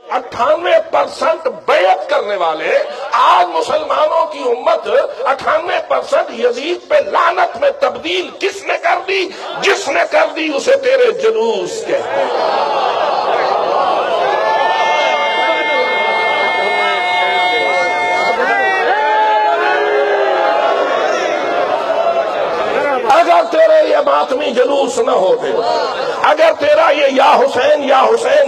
98% بیعت کرنے والے، آج مسلمانوں کی امت 98% یزید پہ لعنت میں تبدیل کس نے کر دی؟ جس نے کر دی اسے تیرے جلوس کہتے ہیں۔ اگر تیرے یہ ماتمی جلوس نہ ہوتے، اگر تیرا یہ یا حسین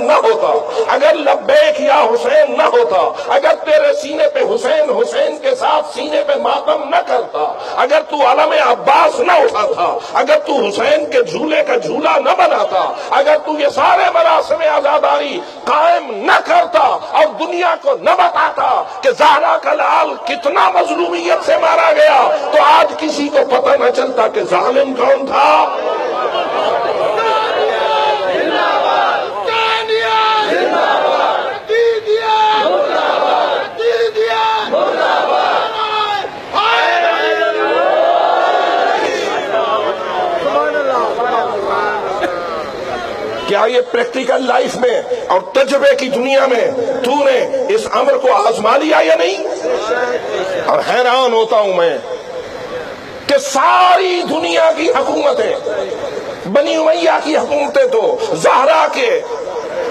نہ ہوتا، اگر لبیک یا حسین نہ ہوتا، اگر تیرے سینے پہ حسین کے ساتھ سینے پہ ماتم نہ کرتا، اگر تو علم عباس نہ اٹھاتا، اگر تو حسین کے جھولے کا جھولا نہ بناتا، اگر تو یہ سارے مراسم عزاداری قائم نہ کرتا اور دنیا کو نہ بتاتا کہ زہرا کا لال کتنا مظلومیت سے مارا گیا، تو آج کسی کو پتہ نہ چلتا کہ ظالم کون تھا۔ کیا یہ پریکٹیکل لائف میں اور تجربے کی دنیا میں تو نے اس امر کو آزما لیا یا نہیں؟ اور حیران ہوتا ہوں میں کہ ساری دنیا کی حکومتیں، بنی امیہ کی حکومتیں تو زہرا کے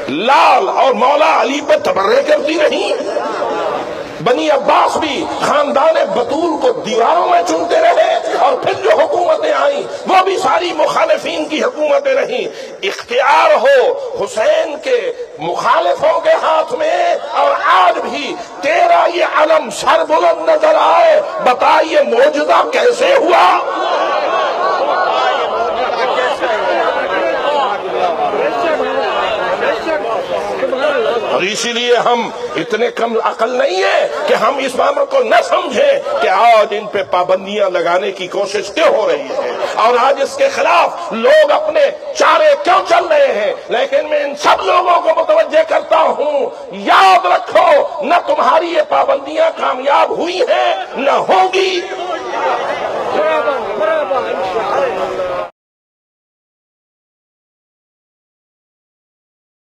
لال اور مولا علی پہ تبرے کرتی رہی، بنی عباس بھی خاندان بطول کو دیواروں میں چنتے رہے، اور پھر جو حکومتیں آئیں وہ بھی ساری مخالفین کی حکومتیں رہیں۔ اختیار ہو حسین کے مخالفوں کے ہاتھ میں، اور آج بھی تیرا یہ علم سر بلند نظر آئے، بتا یہ معجزہ کیسے ہوا؟ اور اسی لیے ہم اتنے کم عقل نہیں ہیں کہ ہم اس معاملے کو نہ سمجھیں کہ آج ان پہ پابندیاں لگانے کی کوشش کیوں ہو رہی ہے، اور آج اس کے خلاف لوگ اپنے چارے کیوں چل رہے ہیں۔ لیکن میں ان سب لوگوں کو متوجہ کرتا ہوں، یاد رکھو نہ تمہاری یہ پابندیاں کامیاب ہوئی ہیں نہ ہوں گی۔